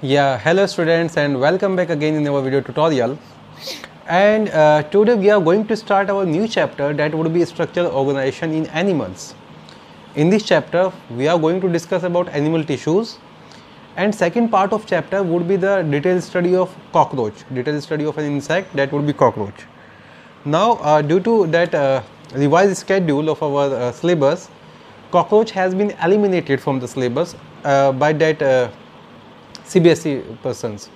Yeah, hello students and welcome back again in our video tutorial. And today we are going to start our new chapter that would be structural organization in animals. In this chapter we are going to discuss about animal tissues, and second part of chapter would be the detailed study of cockroach, detailed study of an insect that would be cockroach. Now due to that revised schedule of our syllabus, cockroach has been eliminated from the syllabus by that CBSE persons.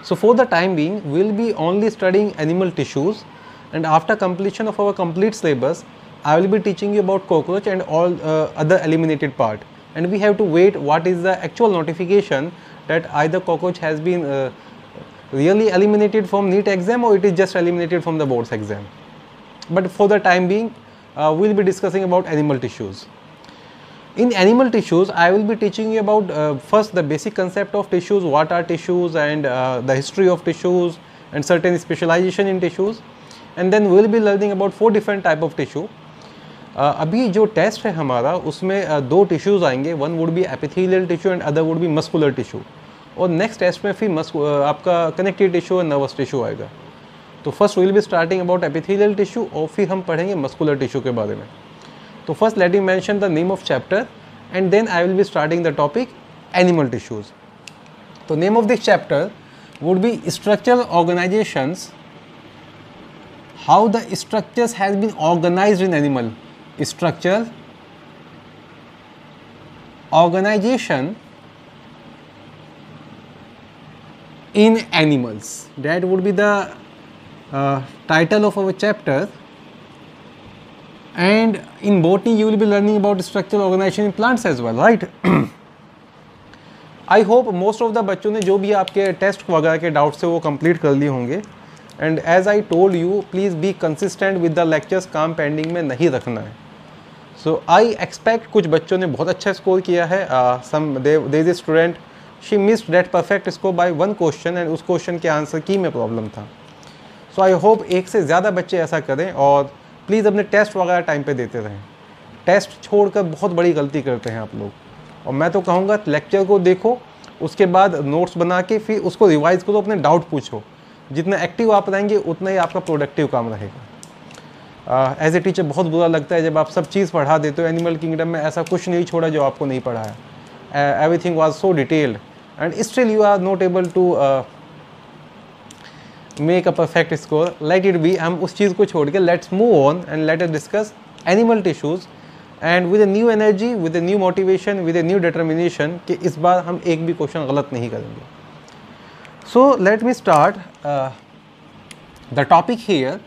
So for the time being we will be only studying animal tissues, and after completion of our complete syllabus I will be teaching you about cockroach and all other eliminated part, and we have to wait what is the actual notification that either cockroach has been really eliminated from NEET exam or it is just eliminated from the board's exam. But for the time being we will be discussing about animal tissues. In animal tissues, I will be teaching you about first the basic concept of tissues, what are tissues, and the history of tissues and certain specialization in tissues, and then we will be learning about 4 different type of tissue. अभी जो test है हमारा उसमें 2 tissues आएंगे, one would be epithelial tissue and other would be muscular tissue, और next test में फिर आपका कनेक्टिव टिश्यू और नर्वस टिश्यू आएगा. तो first will be starting about epithelial tissue और फिर हम पढ़ेंगे मस्कुलर टिश्यू के बारे में. So first let me mention the name of chapter and then I will be starting the topic animal tissues. So name of this chapter would be structural organizations, how the structures has been organized in animal. Structural organization in animals, that would be the title of our chapter. And in botany you will be learning about structural organization in plants as well, right? I hope most of the बच्चों ने जो भी आपके test वगैरह के doubts थे वो complete कर लिए होंगे. And as I told you, please be consistent with the lectures, काम पेंडिंग में नहीं रखना है. सो आई एक्सपेक्ट कुछ बच्चों ने बहुत अच्छा स्कोर किया है. There is a student, she missed that perfect score by 1 question and उस क्वेश्चन के आंसर की में प्रॉब्लम था. सो आई होप एक से ज़्यादा बच्चे ऐसा करें और प्लीज़ अपने टेस्ट वगैरह टाइम पे देते रहें. टेस्ट छोड़कर बहुत बड़ी गलती करते हैं आप लोग, और मैं तो कहूँगा लेक्चर को देखो, उसके बाद नोट्स बना के फिर उसको रिवाइज करो, अपने डाउट पूछो. जितना एक्टिव आप रहेंगे उतना ही आपका प्रोडक्टिव काम रहेगा. एज ए टीचर बहुत बुरा लगता है जब आप सब चीज़ पढ़ा देते हो. एनिमल किंगडम में ऐसा कुछ नहीं छोड़ा जो आपको नहीं पढ़ा है. Everything was so detailed and still you are not able to make a perfect score. Let it be. हम उस चीज़ को छोड़ के let's move on and let us discuss animal tissues and with a new energy, with a new motivation, with a new determination कि इस बार हम एक भी क्वेश्चन गलत नहीं करेंगे. So let me start the topic here,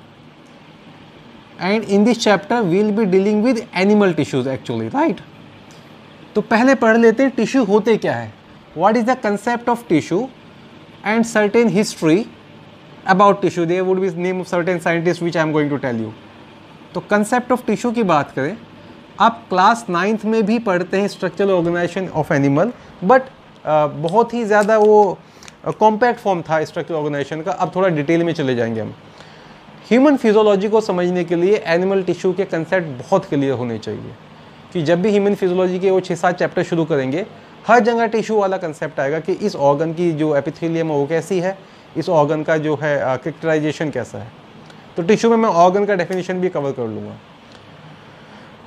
and in this chapter we will be dealing with animal tissues actually, right? तो पहले पढ़ लेते हैं टिश्यू होते क्या है, what is the concept of tissue and certain history about tissue. There would be name of certain scientists which I am going to tell you. तो concept of tissue की बात करें, आप क्लास 9th में भी पढ़ते हैं structural organisation of animal, but बहुत ही ज़्यादा वो कॉम्पैक्ट फॉर्म था स्ट्रक्चरल ऑर्गेनाइजेशन का. अब थोड़ा डिटेल में चले जाएंगे हम. ह्यूमन फिजियोलॉजी को समझने के लिए एनिमल टिश्यू के कंसेप्ट बहुत क्लियर होने चाहिए, कि जब भी ह्यूमन फिजियोलॉजी के वो 6-7 चैप्टर शुरू करेंगे हर जगह टिश्यू वाला कंसेप्ट आएगा कि इस ऑर्गन की जो एपिथेलियम है वो कैसी है, इस ऑर्गन का जो है कैरेक्टराइजेशन कैसा है. तो टिश्यू में मैं ऑर्गन का डेफिनेशन भी कवर कर लूँगा.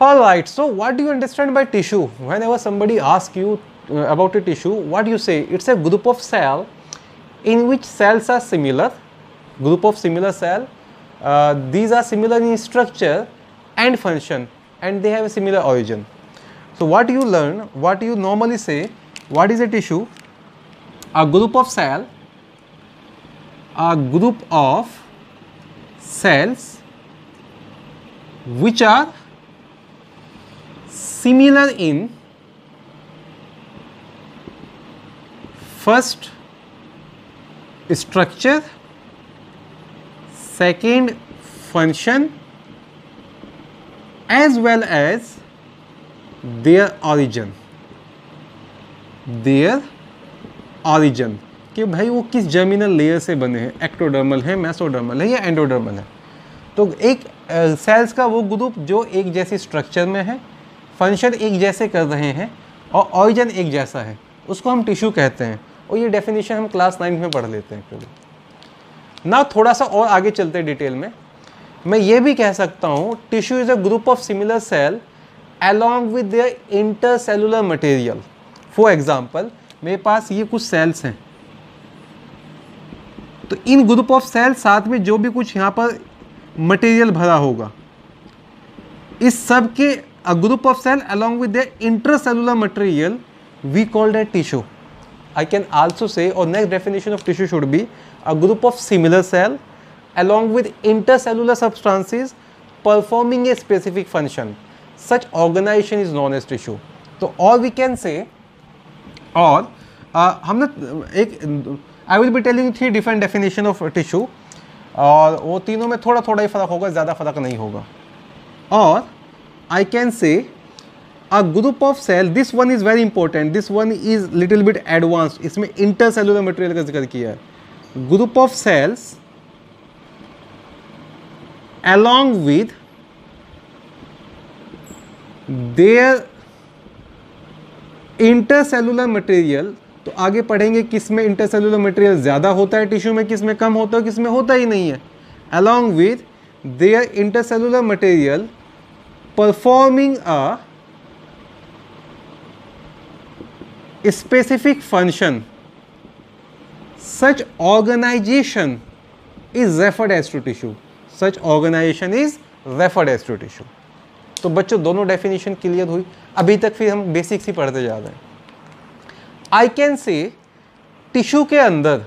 Alright, so what do you understand by tissue? Whenever somebody ask you about a tissue, what you say? It's a group of cell in which cells are similar, group of similar cell. These are similar in structure and function and they have a similar origin. So what you learn, what you normally say, what is a tissue? A group of cell, a group of cells which are similar in first structure, second function, as well as their origin कि भाई वो किस germinal layer से बने हैं, ectodermal है, mesodermal है या एंडोडर्मल है. तो एक सेल्स का वो ग्रुप जो एक जैसी स्ट्रक्चर में है, फंक्शन एक जैसे कर रहे हैं और ऑरिजिन एक जैसा है, उसको हम टिश्यू कहते हैं. और ये डेफिनेशन हम क्लास 9 में पढ़ लेते हैं एक्चुअली। ना थोड़ा सा और आगे चलते हैं डिटेल में, मैं ये भी कह सकता हूँ tissue is a group of similar cell along with their intercellular material। For example मेरे पास ये कुछ सेल्स हैं, तो इन ग्रुप ऑफ सेल साथ में जो भी कुछ यहाँ पर मटेरियल भरा होगा, इस सब के a group of cell along with their intracellular material we call that tissue। I can also say, or next definition of tissue should be a group of similar cell along with intercellular substances performing a specific function। Such organization is known as tissue। तो और we can say, और हमने एक I will be telling 3 different definition of tissue, और वो तीनों में थोड़ा थोड़ा ही फर्क होगा, ज़्यादा फर्क नहीं होगा। और I can say a group of cell, this one is very important, this one is little bit advanced, इसमें intercellular material का जिक्र किया है। Group of cells along with their intercellular material, तो आगे पढ़ेंगे किस में इंटरसेलुलर मटेरियल ज़्यादा होता है टिश्यू में, किस में कम होता है, किस में होता ही नहीं है। along with their intercellular material performing a specific function, such organization is referred as to tissue। such organization is referred as to tissue। तो बच्चों दोनों डेफिनेशन क्लियर हुई। अभी तक फिर हम बेसिक्स ही पढ़ते जा रहे हैं। आई कैन से टिश्यू के अंदर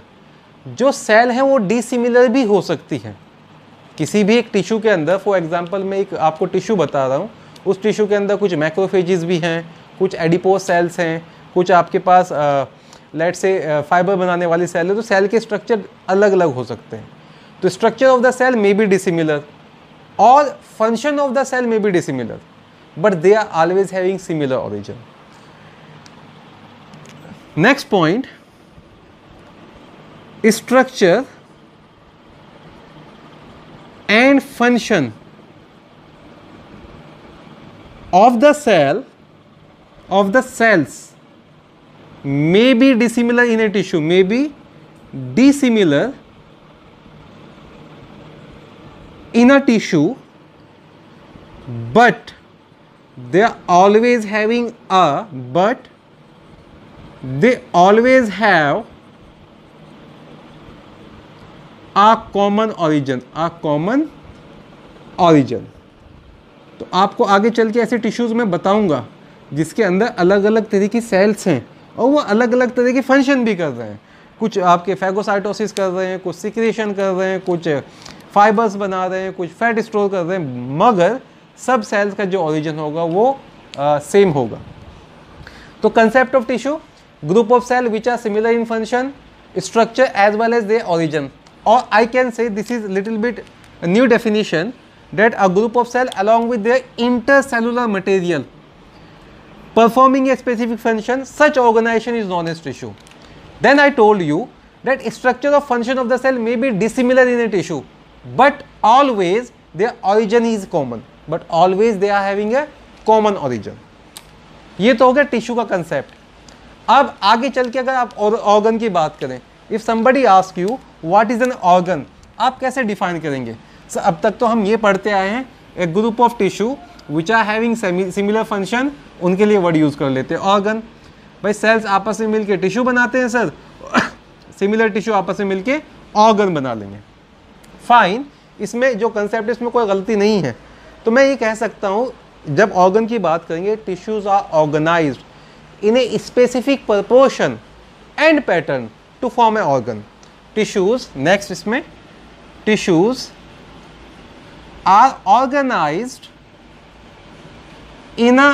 जो सेल हैं वो डिसिमिलर भी हो सकती हैं। किसी भी एक टिश्यू के अंदर, फॉर एग्जांपल मैं एक आपको टिश्यू बता रहा हूँ, उस टिश्यू के अंदर कुछ मैक्रोफेजेस भी हैं, कुछ एडिपोज सेल्स हैं, कुछ आपके पास लेट से फाइबर बनाने वाली सेल है, तो सेल के स्ट्रक्चर अलग अलग हो सकते हैं। तो structure of the cell may be dissimilar और function of the cell may be dissimilar, but they are always having similar origin. Next point, structure and function of the cells may be dissimilar in a tissue, may be dissimilar in a tissue, but they are always having they always have a common origin, तो आपको आगे चल के ऐसे tissues में बताऊंगा जिसके अंदर अलग अलग तरह की सेल्स हैं और वो अलग अलग तरह के फंक्शन भी कर रहे हैं। कुछ आपके फैगोसाइटोसिस कर रहे हैं, कुछ सिक्रेशन कर रहे हैं, कुछ फाइबर्स बना रहे हैं, कुछ फैट स्टोर कर रहे हैं, मगर सब सेल्स का जो ओरिजिन होगा वो सेम होगा। तो concept of tissue, group of cell which are similar in function, structure as well as their origin. Or I can say this is little bit a new definition, that a group of cell along with their intercellular material performing a specific function, such organization is known as tissue. Then I told you that structure of function of the cell may be dissimilar in a tissue, but always their origin is common, but always they are having a common origin। ये तो हो गया tissue का concept. अब आगे चल के अगर आप ऑर्गन की बात करें, if somebody ask you what is an organ, आप कैसे डिफाइन करेंगे? सर अब तक तो हम ये पढ़ते आए हैं, a group of tissue which are having similar function, उनके लिए वर्ड यूज़ कर लेते हैं ऑर्गन। भाई सेल्स आपस में मिलके टिश्यू बनाते हैं सर, सिमिलर टिश्यू आपस में मिलके ऑर्गन बना लेंगे। फाइन, इसमें जो कंसेप्ट है इसमें कोई गलती नहीं है। तो मैं ये कह सकता हूँ जब ऑर्गन की बात करेंगे, tissues are organised in a specific proportion and pattern to form an organ। tissues, next इसमें tissues are organized in a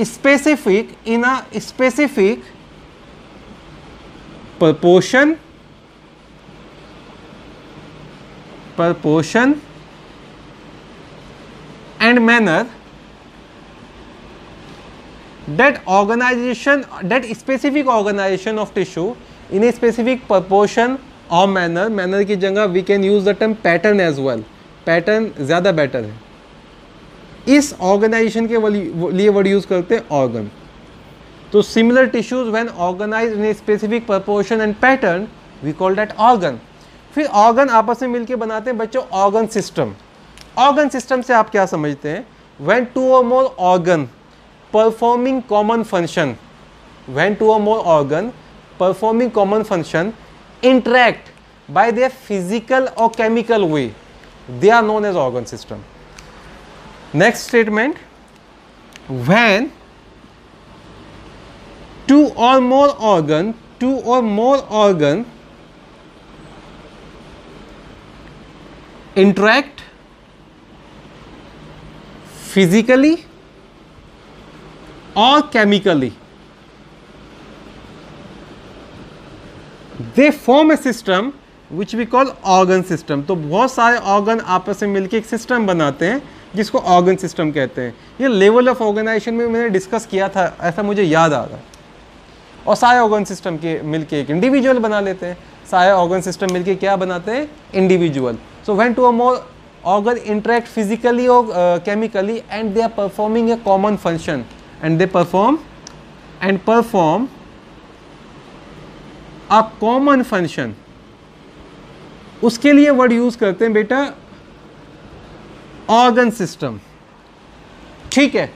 specific proportion and manner, that specific organization of tissue in a specific proportion or manner की जगह we can use the term pattern as well। pattern ज़्यादा better है। इस organisation के लिए word use करते हैं organ. तो similar tissues when organised in a specific proportion and pattern we call that organ. फिर ऑर्गन आपस में मिलके बनाते हैं बच्चों ऑर्गन सिस्टम। ऑर्गन सिस्टम से आप क्या समझते हैं? व्हेन टू और more organ performing common function, when two और more organ performing common function interact by their physical or chemical way, they are known as organ system. Next statement, when two or more organ interact physically or chemically, they form a system which we call organ system। तो बहुत सारे organ आपस में मिलकर एक system बनाते हैं जिसको ऑर्गन सिस्टम कहते हैं। ये लेवल ऑफ ऑर्गेनाइजेशन में मैंने डिस्कस किया था, ऐसा मुझे याद आ रहा है। और सारे ऑर्गन सिस्टम के मिलके एक इंडिविजुअल बना लेते हैं। सारे ऑर्गन सिस्टम मिलके क्या बनाते हैं? इंडिविजुअल। सो व्हेन टू और मोर ऑर्गन इंटरेक्ट फिजिकली और chemically and they are performing a common function and they perform a common function, उसके लिए वर्ड यूज करते हैं बेटा ऑर्गन सिस्टम। ठीक है,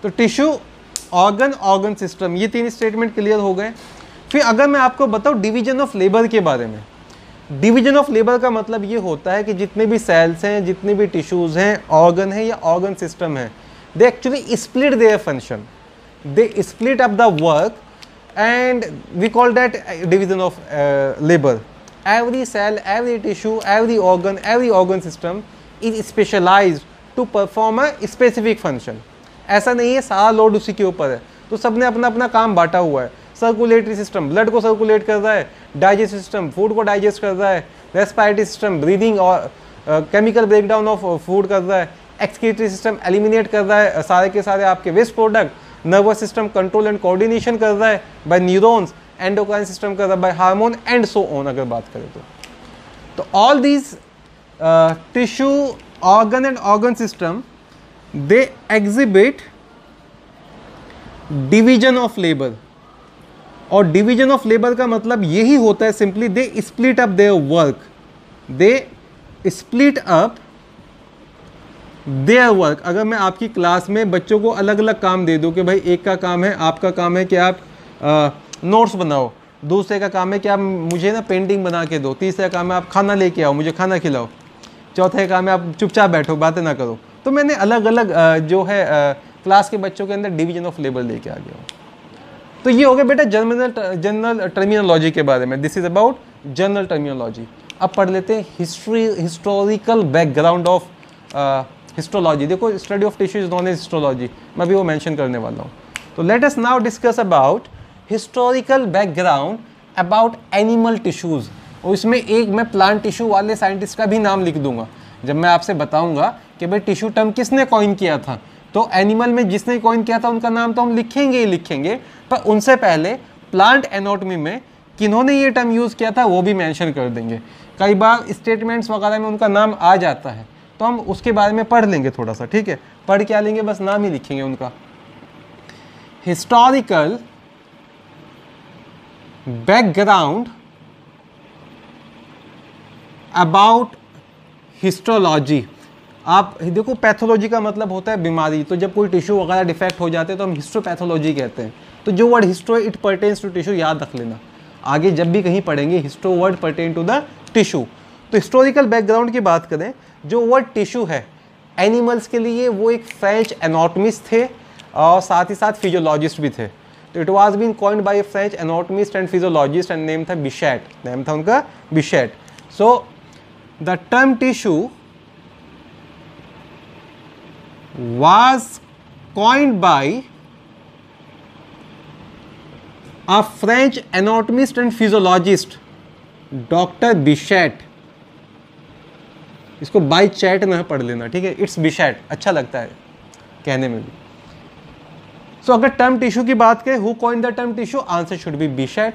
तो टिश्यू, ऑर्गन, ऑर्गन सिस्टम, ये तीन स्टेटमेंट क्लियर हो गए। फिर अगर मैं आपको बताऊं डिवीजन ऑफ लेबर के बारे में, डिवीजन ऑफ लेबर का मतलब ये होता है कि जितने भी सेल्स हैं, जितने भी टिश्यूज हैं, ऑर्गन है या ऑर्गन सिस्टम है, they actually split their function, they split up the work and we call that division of labor. Every cell, every tissue, every organ system is specialized to perform a specific function. ऐसा नहीं है सारा load उसी के ऊपर है, तो सबने अपना अपना काम बांटा हुआ है। सर्कुलेटरी सिस्टम ब्लड को सर्कुलेट कर रहा है, डाइजेस्टिव सिस्टम फूड को डाइजेस्ट कर रहा है, रेस्पिरेटरी सिस्टम ब्रीदिंग और केमिकल ब्रेकडाउन ऑफ फूड कर रहा है, एक्सक्रीटरी सिस्टम एलिमिनेट कर रहा है सारे के सारे आपके waste product, nervous system control and coordination कर रहा है बाय न्यूरॉन्स, एंडोक्राइन सिस्टम कर रहा है by hormone and so on. अगर बात करें तो all these tissue, organ and organ system they exhibit division of labour. और डिवीजन ऑफ लेबर का मतलब यही होता है simply they split up their work, they split up their work. अगर मैं आपकी क्लास में बच्चों को अलग अलग काम दे दूं कि भाई एक का काम है, आपका काम है कि आप नोट्स बनाओ, दूसरे का काम है कि आप मुझे ना पेंटिंग बना के दो, तीसरे का काम है आप खाना लेके आओ, मुझे खाना खिलाओ, चौथे का काम है आप चुपचाप बैठो, बातें ना करो। तो मैंने अलग अलग जो है क्लास के बच्चों के अंदर डिवीजन ऑफ लेबर लेके आ गया हूँ। तो ये हो गया बेटा जनरल टर्मिनोलॉजी के बारे में। This is about general terminology. अब पढ़ लेते हैं हिस्टोरिकल बैकग्राउंड ऑफ हिस्टोलॉजी। देखो study of tissue is known as histology, मैं भी वो मेंशन करने वाला हूँ। तो let us now discuss about historical background about animal tissues. और इसमें एक मैं प्लांट टिश्यू वाले साइंटिस्ट का भी नाम लिख दूंगा जब मैं आपसे बताऊंगा कि भाई टिश्यू टर्म किसने कॉइन किया था। तो एनिमल में जिसने कॉइन किया था उनका नाम तो हम लिखेंगे ही लिखेंगे, पर उनसे पहले प्लांट एनाटॉमी में किन्होंने ये टर्म यूज़ किया था वो भी मेंशन कर देंगे। कई बार स्टेटमेंट्स वगैरह में उनका नाम आ जाता है तो हम उसके बारे में पढ़ लेंगे थोड़ा सा, ठीक है। पढ़ क्या लेंगे, बस नाम ही लिखेंगे उनका। Historical background about histology. आप देखो पैथोलॉजी का मतलब होता है बीमारी, तो जब कोई टिश्यू वगैरह डिफेक्ट हो जाते हैं तो हम हिस्टोपैथोलॉजी कहते हैं। तो जो word histo it pertains to tissue याद रख लेना, आगे जब भी कहीं पढ़ेंगे histo word pertain to the tissue. तो हिस्टोरिकल बैकग्राउंड की बात करें, जो वर्ड टिश्यू है एनिमल्स के लिए वो एक फ्रेंच एनाटॉमिस्ट थे और साथ ही साथ फिजियोलॉजिस्ट भी थे। तो it was been coined by a French anatomist and physiologist and name था बिशेट, नेम था उनका Bichat. So the term tissue was coined by a French anatomist and physiologist Dr. Bichet। इसको बाई चैट ना पढ़ लेना, ठीक है, it's बिशेट, अच्छा लगता है कहने में भी। सो अगर टर्म टिश्यू की बात करें, who coined the term tissue, answer should be Bichat.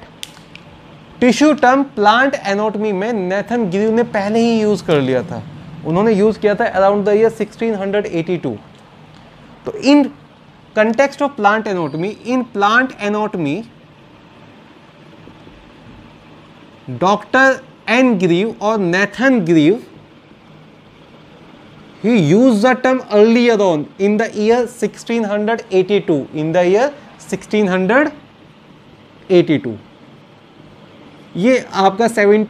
Tissue term plant anatomy में नेथन ग्रीव ने पहले ही यूज कर लिया था, उन्होंने यूज किया था अराउंड द ईयर 1682। तो इन context of plant anatomy, in plant anatomy, Dr. N. Grieve or Nathan Grieve, he used the term earlier on in the year 1682. In the year 1682, ये आपका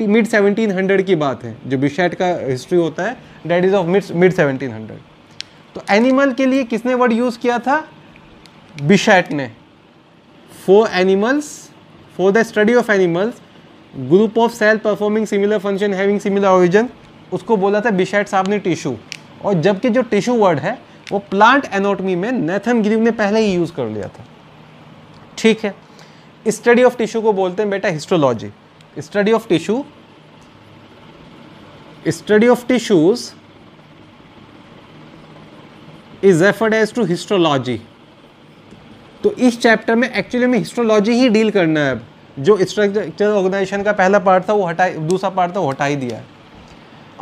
मिड 1700 की बात है. जो बिशेट का हिस्ट्री होता है डेट इज ऑफ मिड 1700. तो एनिमल के लिए किसने वर्ड यूज किया था? बिशेट ने. For animals, for the study of animals, group of cell performing similar function having similar origin, उसको बोला था बिशेट साहब ने टिश्यू. और जबकि जो टिश्यू वर्ड है वो प्लांट एनाटॉमी में नेथन ग्रीव ने पहले ही यूज कर लिया था. ठीक है. स्टडी ऑफ टिश्यू को बोलते हैं बेटा histology. Study of tissue, study of tissues is referred as to histology. तो इस चैप्टर में एक्चुअली में हिस्टोलॉजी ही डील करना है. अब जो स्ट्रक्चर ऑर्गेनाइजेशन का पहला पार्ट था वो दूसरा पार्ट था वो हटा ही दिया है.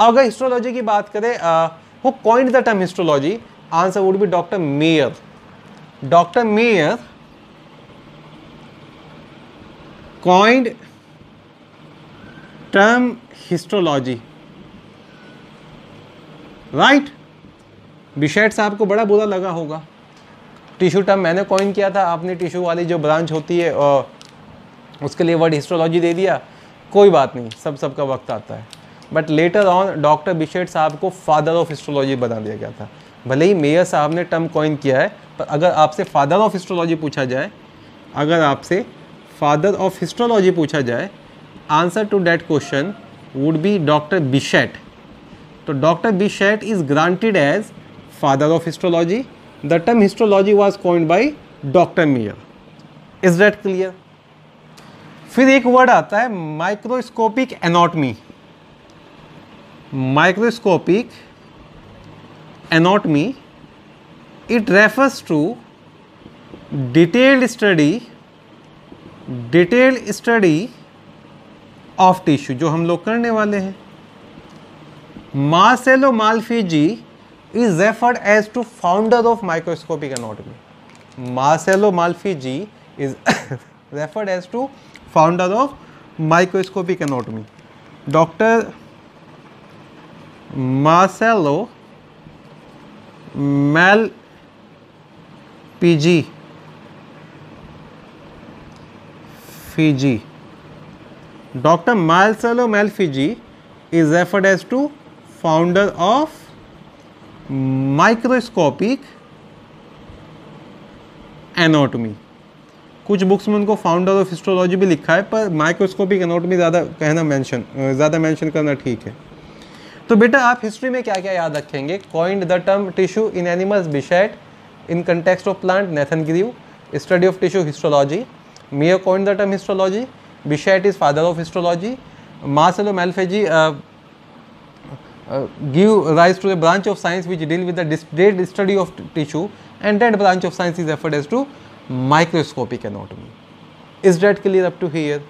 अगर हिस्टोलॉजी की बात करें, who coined the term histology? Answer would be Dr. Mayer. Dr. Mayer coined term histology. Right? बिशेट साहब को बड़ा बुरा लगा होगा. टिश्यू टर्म मैंने कॉइन किया था, आपने टिश्यू वाली जो ब्रांच होती है उसके लिए वर्ड हिस्टोलॉजी दे दिया. कोई बात नहीं, सबका वक्त आता है. बट लेटर ऑन डॉक्टर बिशेट साहब को फादर ऑफ हिस्टोलॉजी बना दिया गया था. भले ही मेयर साहब ने टर्म कॉइन किया है, पर अगर आपसे फादर ऑफ हिस्टोलॉजी पूछा जाए, अगर आपसे फादर ऑफ हिस्टोलॉजी पूछा जाए, answer to that question would be doctor Bichat. तो doctor Bichat is granted as father of histology. The term histology was coined by doctor Mayer. Is that clear? फिर एक word आता है microscopic anatomy. Microscopic anatomy, it refers to detailed study of tissue, जो हम लोग करने वाले हैं. Marcello Malpighi is referred as to founder of microscopic anatomy. Marcello Malpighi is referred as to founder of microscopic anatomy. Dr. Marcello Malpighi, Dr. Marcello Malpighi is referred as to founder of microscopic anatomy. कुछ books में उनको founder of histology भी लिखा है, पर microscopic anatomy ज़्यादा mention करना ठीक है. तो बेटा आप हिस्ट्री में क्या क्या याद रखेंगे? Coined the term tissue in animals Bichat. In context of plant Nathan Grew. Study of tissue histology. Mayer coined the term histology. Bichat is father of histology. Marcello Malpighi give rise to a branch of science which deal with the discrete study of tissue, and that branch of science is referred as to microscopic anatomy. Is that clear up to here?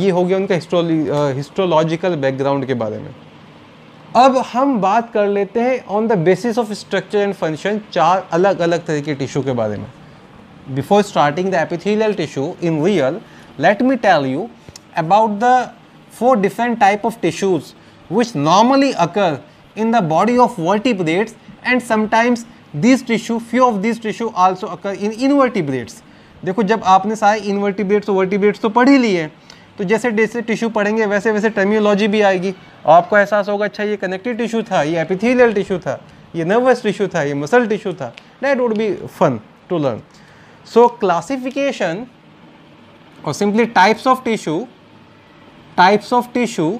ये हो गया उनका histological background के बारे में. अब हम बात कर लेते हैं on the basis of structure and function 4 अलग अलग तरह के टिश्यू के बारे में. Before starting the epithelial tissue in real, let me tell you about the 4 different type of tissues which normally occur in the body of vertebrates, and sometimes these tissue, few of these tissue also occur in invertebrates. देखो जब आपने सारे invertebrates और vertebrates तो पढ़ ही लिए, तो जैसे जैसे टिश्यू पढ़ेंगे वैसे वैसे टर्मिनोलॉजी भी आएगी और आपको एहसास होगा अच्छा ये कनेक्टिव टिश्यू था, ये एपिथेलियल टिश्यू था, ये नर्वस टिश्यू था, ये मसल टिश्यू था. That would be fun to learn. So classification or simply types of tissue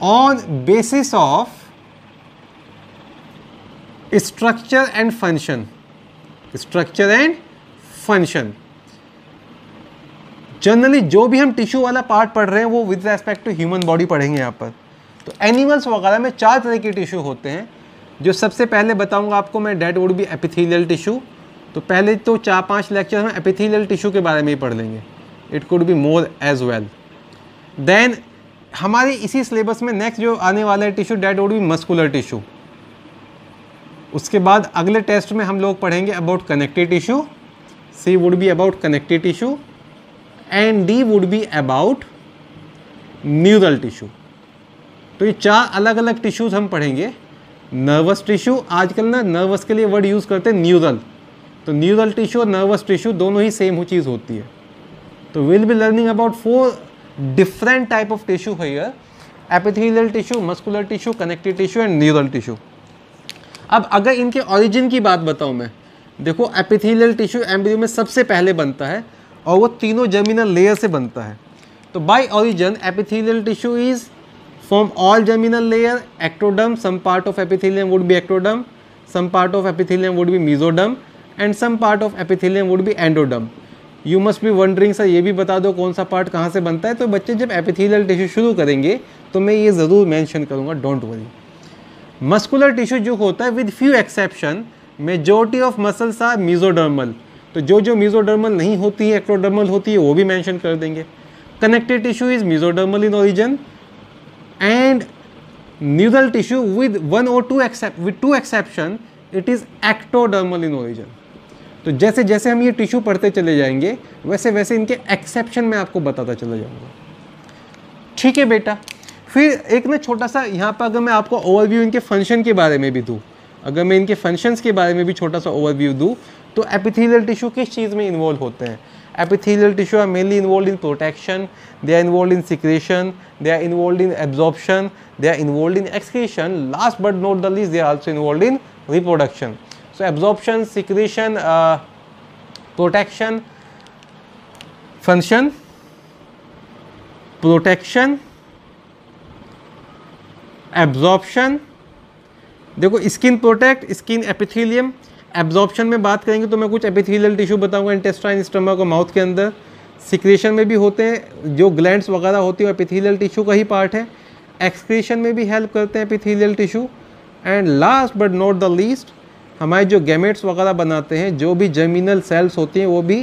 on basis of structure and function. Generally जो भी हम टिश्यू वाला पार्ट पढ़ रहे हैं वो with respect to human body पढ़ेंगे यहाँ पर. तो एनिमल्स वगैरह में 4 तरह के टिश्यू होते हैं. जो सबसे पहले बताऊंगा आपको मैं, that would be epithelial tissue. तो पहले तो 4-5 लेक्चर हम एपिथेलियल टिश्यू के बारे में ही पढ़ लेंगे. It could be more as well. Then हमारे इसी सिलेबस में नेक्स्ट जो आने वाला है tissue, that would be muscular tissue. उसके बाद अगले टेस्ट में हम लोग पढ़ेंगे about connective tissue, C would be about connective tissue and D would be about neural tissue. तो ये 4 अलग अलग टिश्यूज हम पढ़ेंगे। नर्वस टिश्यू, आजकल ना नर्वस के लिए वर्ड यूज़ करते हैं न्यूरल, तो न्यूरल टिश्यू और नर्वस टिश्यू दोनों ही सेम चीज़ होती है। तो will be learning about 4 different type of tissue here, epithelial tissue, muscular tissue, connective tissue and neural tissue. अब अगर इनके ओरिजिन की बात बताऊं मैं, देखो एपिथेलियल टिश्यू एम्ब्रियो में सबसे पहले बनता है और वो तीनों जर्मिनल लेयर से बनता है। तो by origin epithelial tissue is from all germinal layer, ectoderm, some part of epithelium would be ectoderm, some part of epithelium would be mesoderm and some part of epithelium would be endoderm. You must be wondering sir ये भी बता दो कौन सा part कहाँ से बनता है। तो बच्चे जब एपिथेलियल टिश्यू शुरू करेंगे तो मैं ये ज़रूर मेंशन करूँगा, डोंट वरी। मस्कुलर टिश्यू जो होता है with few exception, majority of muscles are mesodermal, तो जो मेसोडर्मल नहीं होती है एक्टोडर्मल होती है वो भी मेंशन कर देंगे। Connective tissue is mesodermal in origin and neural tissue with 1 or 2 exception it is ectodermal in origin. तो जैसे जैसे हम ये टिश्यू पढ़ते चले जाएंगे वैसे वैसे इनके एक्सेप्शन में आपको बताता चला जाऊंगा। ठीक है बेटा। फिर एक ना छोटा सा यहाँ पर अगर मैं आपको ओवरव्यू इनके फंक्शन के बारे में भी दूँ, अगर मैं इनके फंक्शंस के बारे में भी छोटा सा ओवरव्यू दूँ, तो एपिथेलियल टिश्यू किस चीज़ में इन्वॉल्व होते हैं। Epithelial tissue are mainly involve in protection, they are involve in secretion, they are involve in absorption, they are involve in excretion, last but not the least they are also involve in reproduction. So absorption, secretion, protection, function, protection, absorption। देखो skin protect, skin epithelium, absorption में बात करेंगे तो मैं कुछ epithelial tissue बताऊंगा intestine, stomach और mouth के अंदर। सिक्रेशन में भी होते हैं, जो ग्लैंड्स वगैरह होती है एपिथेलियल टिश्यू का ही पार्ट है। एक्सक्रीशन में भी हेल्प करते हैं epithelial tissue. And last but not the least हमारे जो गैमेट्स वगैरह बनाते हैं, जो भी जर्मिनल सेल्स होती हैं वो भी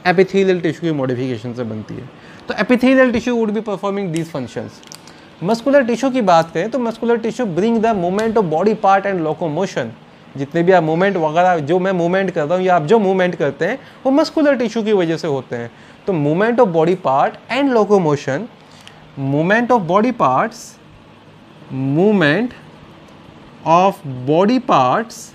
एपिथेलियल टिश्यू की मॉडिफिकेशन से बनती है। तो epithelial tissue would be performing these functions. Muscular tissue की बात करें तो muscular tissue bring the movement of body part and locomotion. जितने भी आप मूवमेंट वगैरह, जो मैं मूवमेंट करता हूँ या आप जो मूवमेंट करते हैं वो मस्कुलर टिश्यू की वजह से होते हैं। तो movement of body part and locomotion, movement of body parts, movement of body parts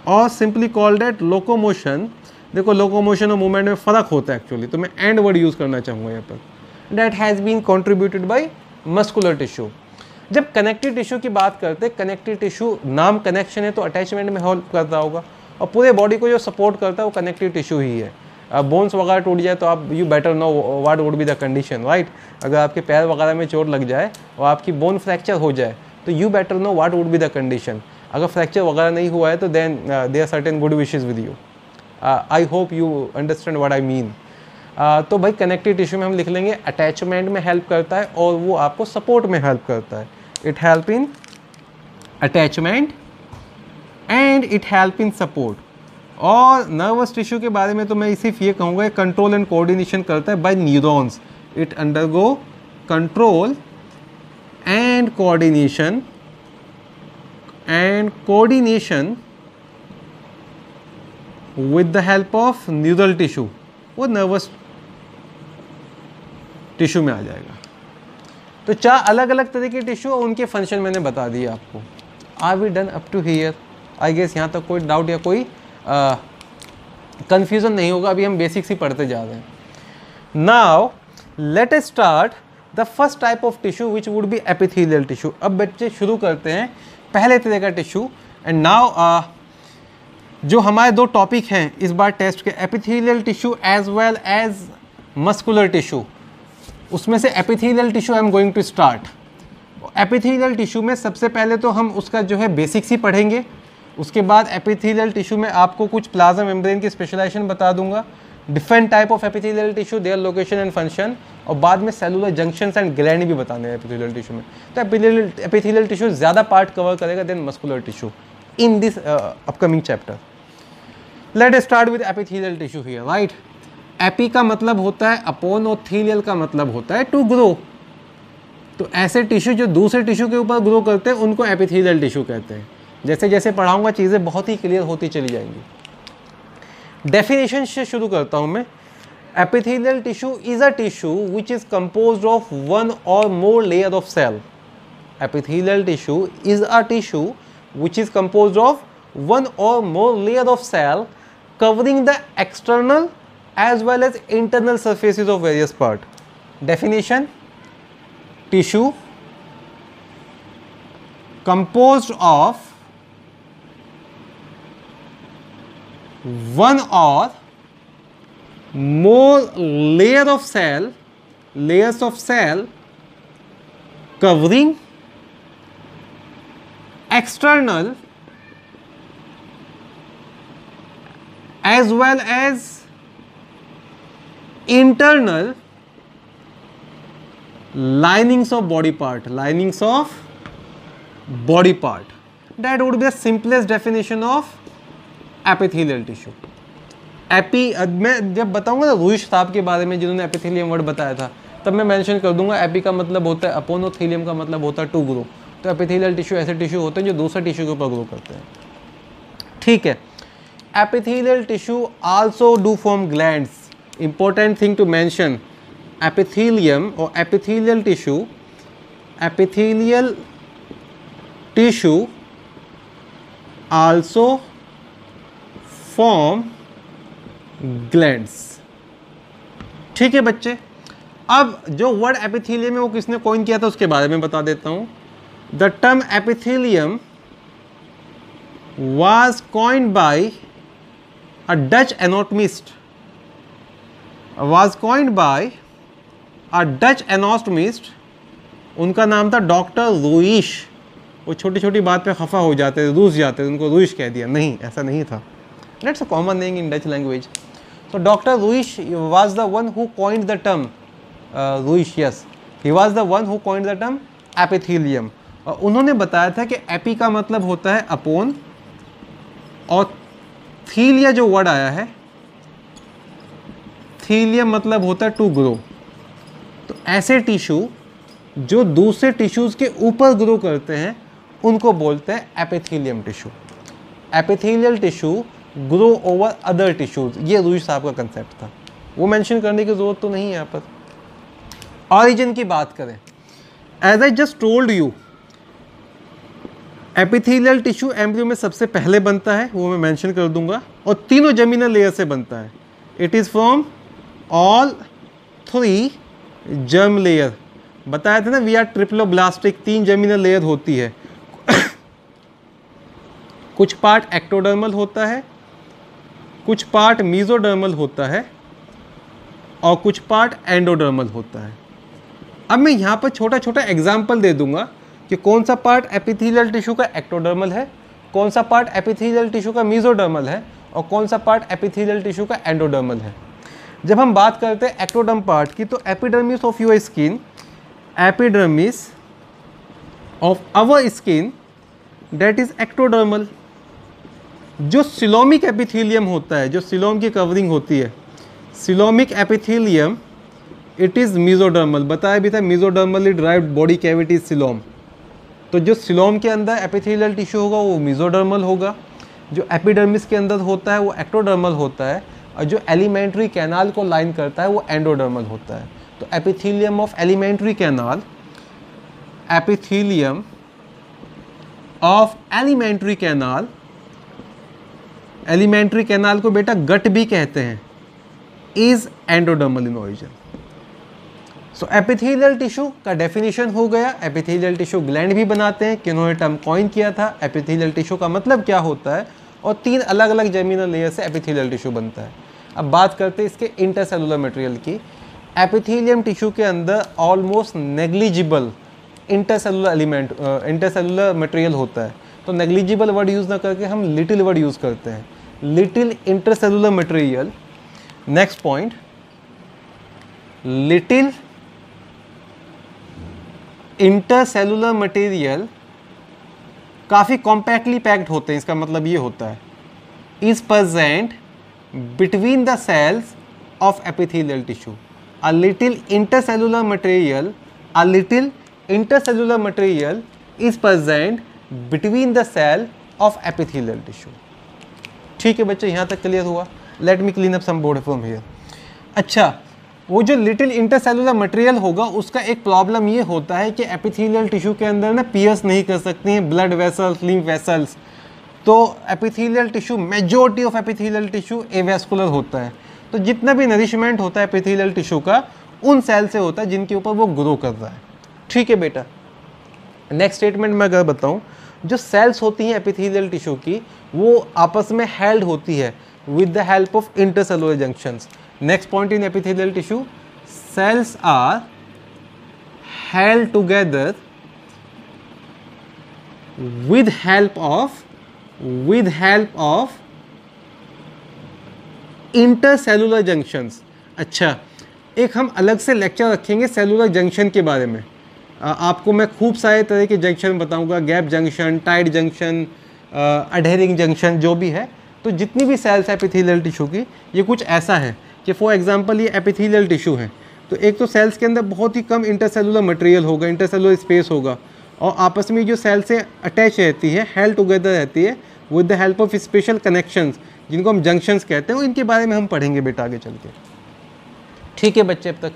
और सिंपली कॉल्ड एट लोकोमोशन। देखो लोकोमोशन और मूवमेंट में फ़र्क होता है एक्चुअली, तो मैं एंड वर्ड यूज़ करना चाहूँगा यहाँ पर। That has been contributed by muscular tissue. जब कनेक्टिव टिश्यू की बात करते हैं, कनेक्टिव टिश्यू नाम कनेक्शन है तो अटैचमेंट में हेल्प करता होगा, और पूरे बॉडी को जो सपोर्ट करता है वो कनेक्टिव टिश्यू ही है। बोन्स वगैरह टूट जाए तो आप you better know what would be the condition, right. अगर आपके पैर वगैरह में चोट लग जाए और आपकी बोन फ्रैक्चर हो जाए तो you better know what would be the condition. अगर फ्रैक्चर वगैरह नहीं हुआ है तो then there are certain good wishes with you. I hope you understand what I mean. तो भाई कनेक्टिव टिश्यू में हम लिख लेंगे अटैचमेंट में हेल्प करता है और वो आपको सपोर्ट में हेल्प करता है। It help in attachment and it help in support. और नर्वस टिश्यू के बारे में तो मैं सिर्फ ये कहूँगा कंट्रोल एंड कोऑर्डिनेशन करता है by neurons. It undergo control and coordination with the help of neural tissue, वो नर्वस टिश्यू में आ जाएगा। तो 4 अलग अलग तरह के टिश्यू और उनके फंक्शन मैंने बता दिए आपको। Are we done up to here? I guess यहाँ तक कोई डाउट या कोई कंफ्यूजन नहीं होगा। अभी हम बेसिक्स ही पढ़ते जा रहे हैं। Now let us start the first type of tissue which would be epithelial tissue. अब बच्चे शुरू करते हैं पहले तरह का टिश्यू। एंड नाउ जो हमारे 2 टॉपिक हैं इस बार टेस्ट के, epithelial tissue as well as muscular tissue, उसमें से epithelial tissue I am going to start. Epithelial tissue में सबसे पहले तो हम उसका जो है बेसिक्स ही पढ़ेंगे। उसके बाद एपिथेलियल टिश्यू में आपको कुछ प्लाज्मा मेम्ब्रेन की स्पेशलाइजेशन बता दूंगा, different type of epithelial tissue, their location and function, और बाद में सेलुलर जंक्शंस एंड ग्लैंड भी बताने हैं एपिथेलियल टिश्यू में। तो एपिथेलियल टिश्यू ज़्यादा पार्ट कवर करेगा then muscular tissue in this upcoming chapter. Let us start with epithelial tissue here, right. Epi का मतलब होता है अपॉन और थीलियल का मतलब होता है टू ग्रो। तो ऐसे टिश्यू जो दूसरे टिश्यू के ऊपर ग्रो करते हैं उनको एपिथेलियल टिश्यू कहते हैं। जैसे जैसे पढ़ाऊंगा चीज़ें बहुत ही क्लियर होती चली जाएंगी। डेफिनेशन से शुरू करता हूं मैं। Epithelial tissue is a tissue which is composed of one or more layer of cell. Epithelial tissue is a tissue which is composed of one or more layer of cell covering the external as well as internal surfaces of various part. Definition: tissue composed of one or more layers of cell covering external as well as internal linings of body part. That would be the simplest definition of epithelial tissue. मैं जब बताऊंगा ना रूइश साहब के बारे में जिन्होंने epithelium word बताया था, तब मैं मेंशन कर दूंगा एपी का मतलब होता है अपोन और थीलियम का मतलब होता है टू ग्रो। तो एपिथेलियल टिश्यू ऐसे टिश्यू होते हैं जो दूसरे टिश्यू के ऊपर ग्रो करते हैं। ठीक है। Epithelial tissue also do form glands. Important thing to mention, epithelium और epithelial tissue also form glands. ठीक है बच्चे। अब जो वर्ड एपिथेलियम है वो किसने कॉइन किया था उसके बारे में बता देता हूं। The term epithelium was coined by a Dutch anatomist. उनका नाम था डॉक्टर रूइश। वो छोटी छोटी बात पे खफा हो जाते थे, रूस जाते थे, उनको रूइश कह दिया। नहीं, ऐसा नहीं था। That's a common name in Dutch language. So Dr. Ruish was the one who coined the term. Ruish, yes, he was the one who coined the term epithelium. और उन्होंने बताया था कि एपी का मतलब होता है अपोन और थीलिया जो वर्ड आया है, थीलियम मतलब होता है टू ग्रो। तो ऐसे टिश्यू जो दूसरे टिश्यूज के ऊपर ग्रो करते हैं उनको बोलते हैं epithelium tissue. Epithelial tissue grow over other tissues, ये रूइश साहब का कंसेप्ट था। वो मेंशन करने की जरूरत तो नहीं है यहाँ पर। ऑरिजिन की बात करें, as I just told you, epithelial tissue embryo में सबसे पहले बनता है, वो मैं मेंशन कर दूंगा, और तीनों जमीनल लेयर से बनता है। It is from all three germ layer. बताया था ना, वी आर ट्रिप्लोब्लास्टिक, 3 जमीनल लेयर होती है। कुछ पार्ट एक्टोडर्मल होता है, कुछ पार्ट मीजोडर्मल होता है और कुछ पार्ट एंडोडर्मल होता है। अब मैं यहाँ पर छोटा छोटा एग्जाम्पल दे दूंगा कि कौन सा पार्ट एपिथेलियल टिश्यू का एक्टोडर्मल है, कौन सा पार्ट एपिथेलियल टिश्यू का मीजोडर्मल है और कौन सा पार्ट एपिथेलियल टिश्यू का एंडोडर्मल है। जब हम बात करते हैं एक्टोडर्म पार्ट की, तो epidermis of your skin, epidermis of our skin, that is ectodermal. जो सिलोमिक एपिथेलियम होता है, जो सिलोम की कवरिंग होती है, coelomic epithelium, it is mesodermal. बताया भी था, mesodermally derived body cavity coelom. तो जो सिलोम के अंदर एपिथेलियल टिश्यू होगा वो मीजोडर्मल होगा, जो एपिडर्मिस के अंदर होता है वो एक्टोडर्मल होता है, और जो एलिमेंट्री कैनाल को लाइन करता है वो एंडोडर्मल होता है। तो epithelium of alimentary canal, epithelium of alimentary canal, alimentary canal को बेटा गट भी कहते हैं, is endodermal in origin. So epithelial tissue का डेफिनेशन हो गया। एपिथेलियल टिश्यू ग्लैंड भी बनाते हैं, किन्होंने टर्म कॉइन किया था, एपिथेलियल टिश्यू का मतलब क्या होता है, और 3 अलग अलग जमीनल लेयर से एपिथेलियल टिश्यू बनता है। अब बात करते हैं इसके इंटरसेलुलर मटेरियल की। एपिथेलियम टिश्यू के अंदर ऑलमोस्ट नेग्लिजिबल इंटरसेलुलर मटेरियल होता है। तो नेग्लिजिबल वर्ड यूज़ ना करके हम लिटिल वर्ड यूज़ करते हैं, little intercellular material. Next point, little intercellular material काफ़ी कॉम्पैक्टली पैक्ड होते हैं। इसका मतलब ये होता है, is present between the cells of epithelial tissue. A little intercellular material, a little intercellular material is present between the cell of epithelial tissue. ठीक है बच्चे, यहाँ तक क्लियर हुआ? Let me clean up some board from here. अच्छा, वो जो little intercellular material होगा उसका एक प्रॉब्लम ये होता है कि एपिथेलियल टिश्यू के अंदर ना पियर्स नहीं कर सकती हैं ब्लड वेसल्स, लिम्फ वेसल्स. तो epithelial tissue, majority of epithelial tissue avascular होता है. तो जितना भी नरिशमेंट होता है एपिथेलियल टिश्यू का उन सेल से होता है जिनके ऊपर वो ग्रो कर रहा है. ठीक है बेटा. नेक्स्ट स्टेटमेंट मैं अगर बताऊं, जो सेल्स होती हैं एपिथेलियल टिश्यू की वो आपस में हेल्ड होती है with the help of intercellular junctions. Next point in epithelial tissue, cells are held together with help of intercellular junctions. अच्छा, एक हम अलग से लेक्चर रखेंगे सेलुलर जंक्शन के बारे में. आपको मैं खूब सारे तरह के जंक्शन बताऊंगा, gap junction, tight junction, adhering junction, जो भी है. तो जितनी भी सेल्स है एपिथेलियल टिश्यू की, ये कुछ ऐसा है कि फॉर एग्जांपल ये एपिथेलियल टिश्यू है तो एक तो सेल्स के अंदर बहुत ही कम इंटरसेलुलर मटेरियल होगा, इंटरसेलुलर स्पेस होगा, और आपस में जो सेल से अटैच रहती है, हेल्ड टुगेदर रहती है with the help of special connections, जिनको हम जंक्शंस कहते हैं. इनके बारे में हम पढ़ेंगे बेटा आगे चल के. ठीक है बच्चे अब तक.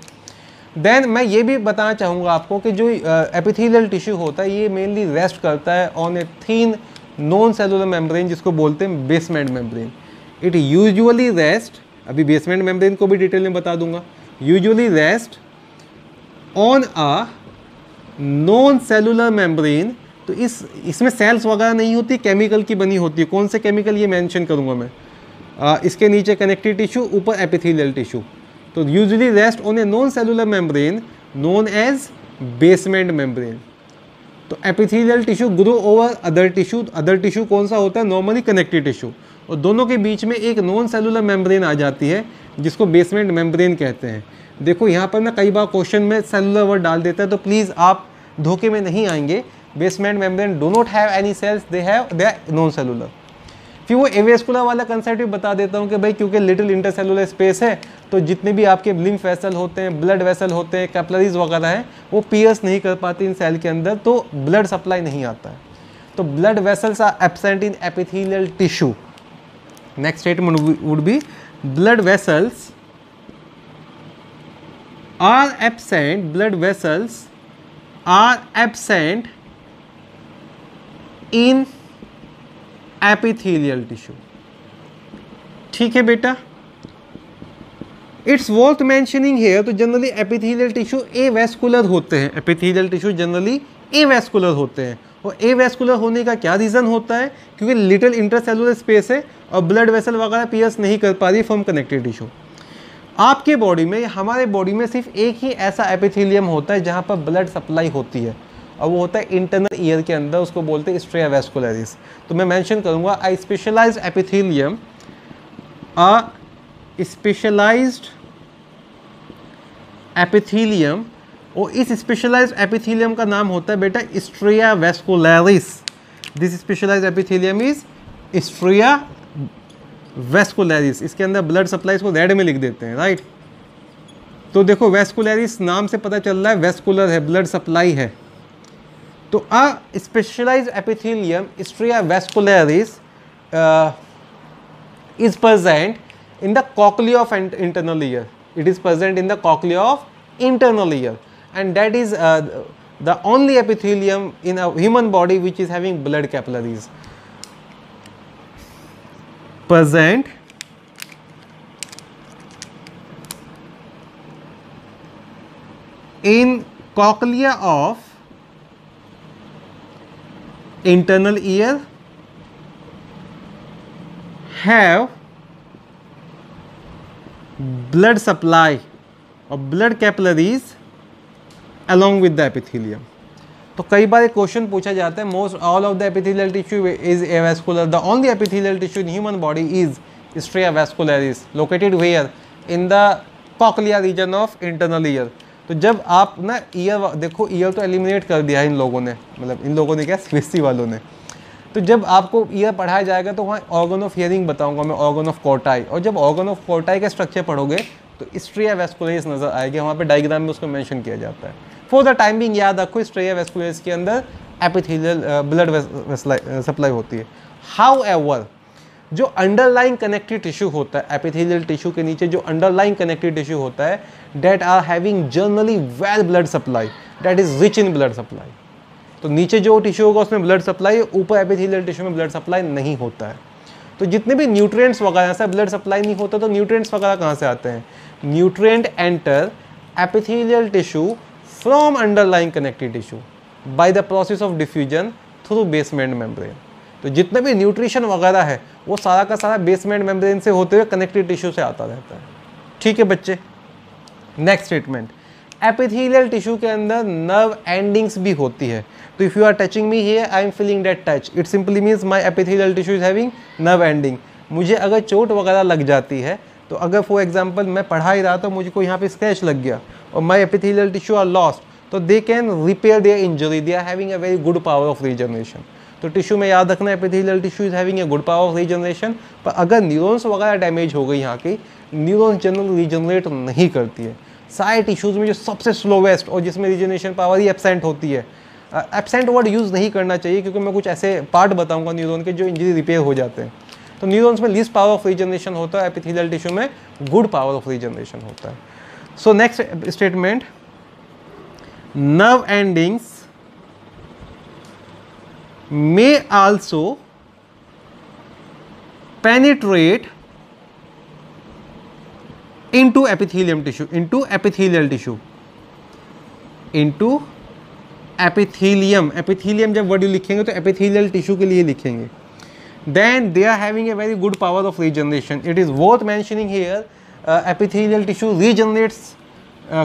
देन मैं ये भी बताना चाहूँगा आपको कि जो एपिथेलियल टिश्यू होता है ये मेनली रेस्ट करता है on a thin non cellular membrane, जिसको बोलते हैं basement membrane. It usually rest, अभी बेसमेंट मेम्ब्रेन को भी डिटेल में बता दूंगा, usually rest on a non cellular membrane. तो इसमें सेल्स वगैरह नहीं होती, केमिकल की बनी होती है. कौन से केमिकल ये मेंशन करूंगा मैं. इसके नीचे कनेक्टिव टिश्यू, ऊपर एपिथेलियल टिश्यू. तो usually rest on a non cellular membrane known as basement membrane. तो epithelial tissue grow over other tissue. Other tissue कौन सा होता है? Normally connective tissue. और दोनों के बीच में एक नॉन सेलुलर मेम्ब्रेन आ जाती है जिसको बेसमेंट मेम्ब्रेन कहते हैं. देखो यहाँ पर ना कई बार क्वेश्चन में सेलुलर वर्ड डाल देता है, तो प्लीज़ आप धोखे में नहीं आएंगे. Basement membrane do not have any cells, they are non cellular. फिर वो एवेस्कुलर वाला कंसेप्ट भी बता देता हूँ कि भाई क्योंकि लिटिल इंटरसेलुलर स्पेस है तो जितने भी आपके लिम्फ वेसल होते हैं, ब्लड वेसल होते हैं, कैपिलरीज वगैरह हैं, वो पियर्स नहीं कर पाती इन सेल के अंदर, तो ब्लड सप्लाई नहीं आता है. तो blood vessels are absent in epithelial tissue. Next statement would be blood vessels are absent. Blood vessels are absent in epithelial tissue. ठीक है बेटा. It's worth mentioning here. तो जनरली एपिथेलियल टिश्यू एवेस्कुलर होते हैं. एपिथेलियल टिश्यू जनरली एवेस्कुलर होते हैं. और avascular होने का क्या रीज़न होता है? क्योंकि लिटिल इंटरसेलुलर स्पेस है और ब्लड वेसल वगैरह पियर्स नहीं कर पा रही फ्रॉम कनेक्टिव टिश्यू. आपके बॉडी में, हमारे बॉडी में सिर्फ एक ही ऐसा एपिथेलियम होता है जहाँ पर ब्लड सप्लाई होती है, और वो होता है इंटरनल ईयर के अंदर. उसको बोलते हैं स्ट्रिया वेस्कुलरिस. तो मैं मेंशन करूँगा a specialised epithelium, a specialised epithelium. और इस स्पेशलाइज्ड एपिथेलियम का नाम होता है बेटा stria vascularis. This specialised epithelium is stria vascularis. इसके अंदर ब्लड सप्लाई, इसको रेड में लिख देते हैं, राइट. तो देखो वेस्कुलरिस नाम से पता चल रहा है वेस्कुलर है, ब्लड सप्लाई है. तो a specialised epithelium stria vascularis is present in the cochlea of internal ear. It is present in the cochlea of internal ear, and that is the only epithelium in a human body which is having blood capillaries. Present in cochlea of internal ear, have blood supply और blood capillaries along with the epithelium. तो कई बार एक question पूछा जाता है, most all of the epithelial tissue is avascular, the only epithelial tissue in human body is stria vascularis, located where in the cochlea region of internal ear. तो जब आप ना ईयर देखो, ईयर तो एलिमिनेट कर दिया है इन लोगों ने, मतलब इन लोगों ने क्या, सीबीएसई वालों ने. तो जब आपको ईयर पढ़ाया जाएगा तो वहाँ ऑर्गन ऑफ हियरिंग बताऊंगा मैं, ऑर्गन ऑफ कोर्टाई. और जब ऑर्गन ऑफ कोर्टाई का स्ट्रक्चर पढ़ोगे तो स्ट्रिया वेस्कुलरिस नजर आएगी, वहाँ पे डायग्राम में उसको मेंशन किया जाता है. फॉर द टाइम बिंग याद रखो स्ट्रेया वेस्कुलरिस के अंदर एपिथेलियल ब्लड सप्लाई होती है। हाउएवर जो अंडरलाइंग कनेक्टिव टिश्यू होता है एपिथेलियल टिश्यू के नीचे जो अंडरलाइंग कनेक्टिव टिश्यू होता है that are having generally well blood supply, that is rich in blood supply. तो नीचे जो टिश्यू होगा उसमें ब्लड सप्लाई है, ऊपर एपिथेलियल टिश्यू में ब्लड सप्लाई नहीं होता है। तो जितने भी न्यूट्रिएंट्स वगैरह से ब्लड सप्लाई नहीं होता तो न्यूट्रिएंट्स वगैरह कहाँ से आते हैं? Nutrient enter epithelial tissue from underlying connective tissue by the process of diffusion through basement membrane. तो जितने भी न्यूट्रिशन वगैरह है वो सारा का सारा बेसमेंट मेम्ब्रेन से होते हुए कनेक्टिव टिश्यू से आता रहता है। ठीक है बच्चे, नेक्स्ट स्टेटमेंट, एपिथेलियल टिश्यू के अंदर नर्व एंडिंग्स भी होती है। तो if you are touching me here I am feeling that touch, it simply means my epithelial tissue is having nerve ending. मुझे अगर चोट वगैरह लग जाती है तो अगर फॉर एग्जांपल मैं पढ़ा ही रहा तो मुझको यहाँ पे स्क्रैच लग गया और my epithelial tissue are lost, तो they can repair their injury, they are having a very good power of regeneration. तो टिश्यू में याद रखना epithelial tissue is having a good power of regeneration. पर अगर न्यूरॉन्स वगैरह डैमेज हो गई यहाँ की, न्यूरॉन्स जनरल रीजनरेट नहीं करती है। सारे टिश्यूज में जो सबसे स्लोवेस्ट और जिसमें रीजनरेशन पावर ही एब्सेंट होती है, एब्सेंट वर्ड यूज़ नहीं करना चाहिए क्योंकि मैं कुछ ऐसे पार्ट बताऊंगा न्यूरॉन के जो इंजरी रिपेयर हो जाते हैं। तो न्यूरॉन्स में लीस्ट पावर ऑफ रीजनरेशन होता है, एपिथेलियल टिश्यू में गुड पावर ऑफ रीजनरेशन होता है। So next statement, nerve endings may also penetrate into epithelium tissue, into epithelial tissue, into epithelium। epithelium जब वर्ड लिखेंगे तो epithelial tissue के लिए लिखेंगे। then they are having a very good power of regeneration. It is worth mentioning here, epithelial tissue regenerates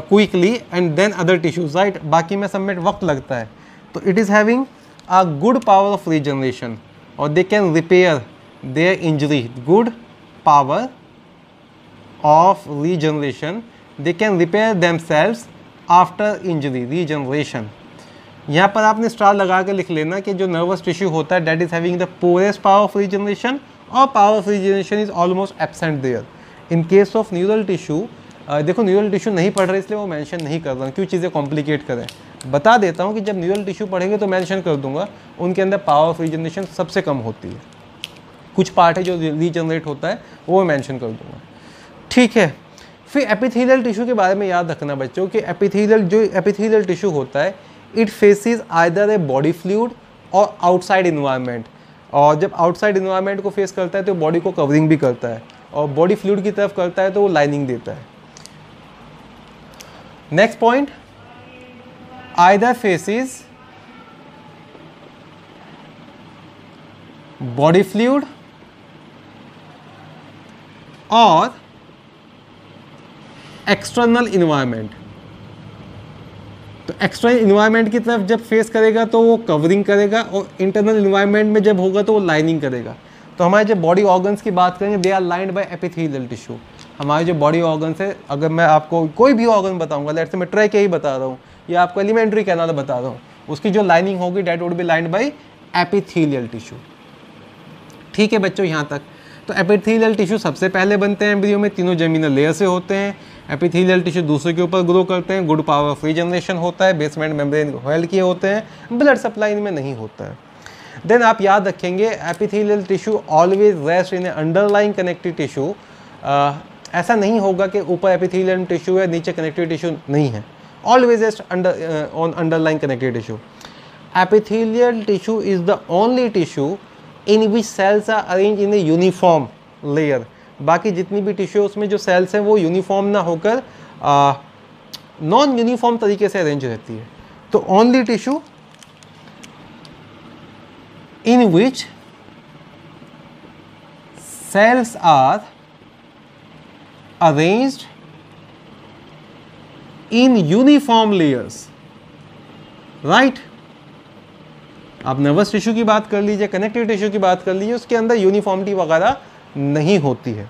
quickly and then other tissues, right? बाकी में सब में वक्त लगता है। तो it is having a good power of regeneration or they can repair their injury, good power of regeneration, they can repair themselves after injury, regeneration। यहाँ पर आपने स्टार लगा के लिख लेना कि जो नर्वस टिश्यू होता है that is having the poorest power of regeneration और power of regeneration is almost absent there। in case of neural tissue, देखो न्यूरल टिश्यू नहीं पढ़ रहे इसलिए वो मेंशन नहीं कर रहा हूँ, क्यों चीज़ें कॉम्प्लिकेट करें। बता देता हूँ कि जब न्यूरल टिश्यू पढ़ेंगे तो मेंशन कर दूंगा, उनके अंदर पावर ऑफ रीजनरेशन सबसे कम होती है। कुछ पार्ट है जो रीजनरेट होता है वो मेंशन कर दूंगा। ठीक है, फिर एपिथेलियल टिश्यू के बारे में याद रखना बच्चों कि एपिथेलियल टिश्यू होता है it faces either a body fluid और आउटसाइड इन्वायरमेंट। और जब आउटसाइड इन्वायरमेंट को फेस करता है तो बॉडी को कवरिंग भी करता है, और बॉडी फ्लूइड की तरफ करता है तो वो लाइनिंग देता है। Next point, either faces body fluid और एक्सटर्नल इन्वायरमेंट। तो एक्सटर्नल इन्वायरमेंट की तरफ जब फेस करेगा तो वो कवरिंग करेगा, और इंटरनल इन्वायरमेंट में जब होगा तो वो लाइनिंग करेगा। तो हमारे जब बॉडी ऑर्गन्स की बात करेंगे they are lined by epithelial tissue. हमारे जो बॉडी ऑर्गन्स है, अगर मैं आपको कोई भी ऑर्गन बताऊंगा, लेट्स से मैं ट्रैक ही बता रहा हूँ या आपको एलिमेंट्री कैनाल बता रहा हूँ, उसकी जो लाइनिंग होगी that would be lined by epithelial tissue. ठीक है बच्चों यहाँ तक। तो एपिथेलियल टिश्यू सबसे पहले बनते हैं एम्ब्रियो में, तीनों जर्मिनल लेयर से होते हैं। एपिथेलियल टिश्यू दूसरे के ऊपर ग्रो करते हैं, गुड पावर ऑफ रीजनरेशन होता है, बेसमेंट मेम्ब्रेन को होल्ड किए होते हैं, ब्लड सप्लाई इनमें नहीं होता है। देन आप याद रखेंगे epithelial tissue always rest in underlying connective tissue. ऐसा नहीं होगा कि ऊपर एपिथेलियल टिश्यू है नीचे कनेक्टिव टिश्यू नहीं है, always rest on underlying connective tissue. Epithelial tissue is the only tissue in which cells are arrange in a uniform layer. बाकी जितनी भी टिश्यू उसमें जो सेल्स हैं वो यूनिफॉर्म ना होकर नॉन यूनिफॉर्म तरीके से अरेंज रहती है। तो only tissue in which cells are arranged in uniform layers, right. आप नर्वस टिश्यू की बात कर लीजिए, कनेक्टिव टिश्यू की बात कर लीजिए, उसके अंदर यूनिफॉर्मिटी वगैरह नहीं होती है।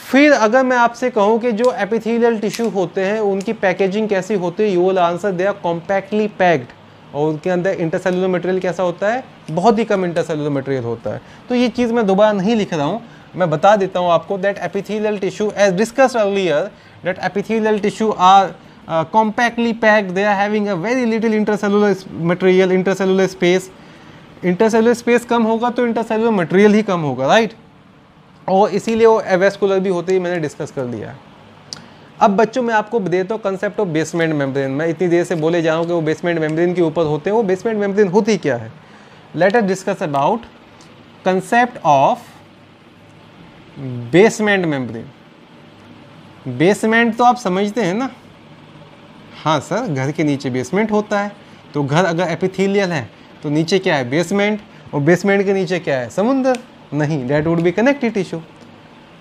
फिर अगर मैं आपसे कहूं कि जो एपिथेलियल टिश्यू होते हैं उनकी पैकेजिंग कैसी होती है, you will answer they are compactly packed. और उनके अंदर इंटरसेलुलर मटेरियल कैसा होता है, बहुत ही कम इंटरसेलुलर मटेरियल होता है। तो ये चीज़ मैं दोबारा नहीं लिख रहा हूँ, मैं बता देता हूँ आपको that epithelial tissue as discussed earlier that epithelial tissue are compactly packed, they are having a very little intercellular material, intercellular space. Intercellular space कम होगा तो इंटरसेलुलर मटेरियल ही कम होगा, राइट, और इसीलिए वो एवेस्कुलर भी होते ही मैंने डिस्कस कर दिया है। अब बच्चों मैं आपको देता हूँ कंसेप्ट ऑफ बेसमेंट मेम्ब्रेन। मैं इतनी देर से बोले जा रहा हूँ कि वो बेसमेंट मेम्ब्रेन के ऊपर होते हैं, वो बेसमेंट मेम्ब्रेन होती क्या है। Late us discuss about concept of basement membrane. Basement तो आप समझते हैं ना, हाँ सर, घर के नीचे बेसमेंट होता है, तो घर अगर एपिथेलियल है तो नीचे क्या है, बेसमेंट, और बेसमेंट के नीचे क्या है, समुद्र, नहीं, that would be connective tissue.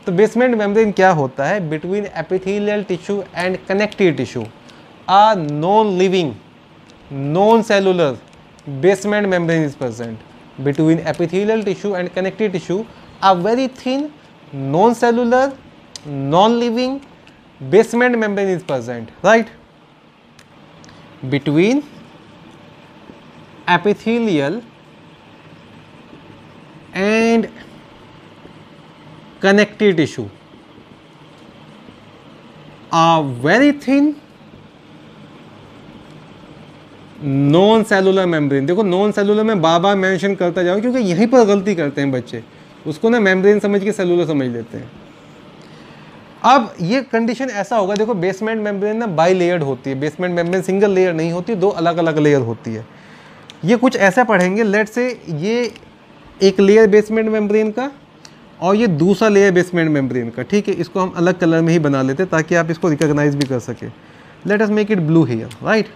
तो बेसमेंट मेम्ब्रेन क्या होता है, between epithelial tissue and connective tissue a non living non cellular basement membrane is present. Between epithelial tissue and connective tissue a very thin non cellular non living basement membrane is present, right? Between epithelial and connective tissue, a very thin non cellular membrane. देखो non cellular में बार बार mention करता जाऊँ क्योंकि यहीं पर गलती करते हैं बच्चे, उसको ना मेम्ब्रेन समझ के सेलुलर समझ लेते हैं। अब ये कंडीशन ऐसा होगा, देखो बेसमेंट मेम्ब्रेन ना बाई लेयर्ड होती है, बेसमेंट मेम्ब्रेन सिंगल लेयर नहीं होती, दो अलग अलग लेयर होती है। ये कुछ ऐसा पढ़ेंगे, लेट से ये एक लेयर बेसमेंट मेम्ब्रेन का और ये दूसरा लेयर बेसमेंट मेम्ब्रेन का, ठीक है। इसको हम अलग कलर में ही बना लेते हैं ताकि आप इसको रिकॉग्नाइज भी कर सके। Let us make it blue here, right.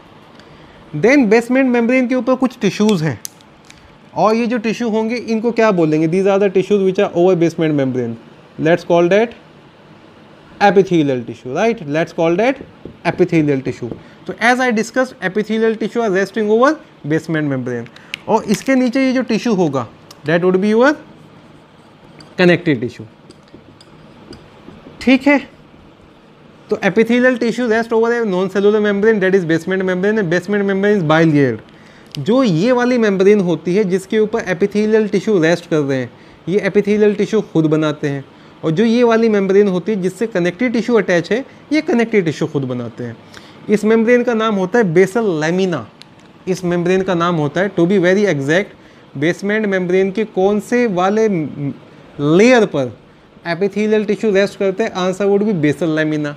Then basement membrane के ऊपर कुछ टिश्यूज़ हैं और ये जो टिश्यू होंगे इनको क्या बोलेंगे, these are the tissues which are over basement membrane, let's call that epithelial tissue, right? Let's call that epithelial tissue. So as I discussed, epithelial tissue are resting over basement membrane और इसके नीचे ये जो tissue होगा that would be your connective tissue, ठीक है। तो epithelial tissue rest over a non-cellular membrane that is basement membrane and basement membrane is bilayered। जो ये वाली membrane होती है जिसके ऊपर epithelial tissue rest कर रहे हैं, ये epithelial tissue खुद बनाते हैं, और जो ये वाली मेम्ब्रेन होती है जिससे कनेक्टिव टिश्यू अटैच है, ये कनेक्टिव टिश्यू खुद बनाते हैं। इस मेम्ब्रेन का नाम होता है बेसल लैमिना। इस मेम्ब्रेन का नाम होता है, to be very exact, basement membrane के कौन से वाले लेयर पर एपिथेलियल टिश्यू रेस्ट करते हैं, answer would be basal lamina.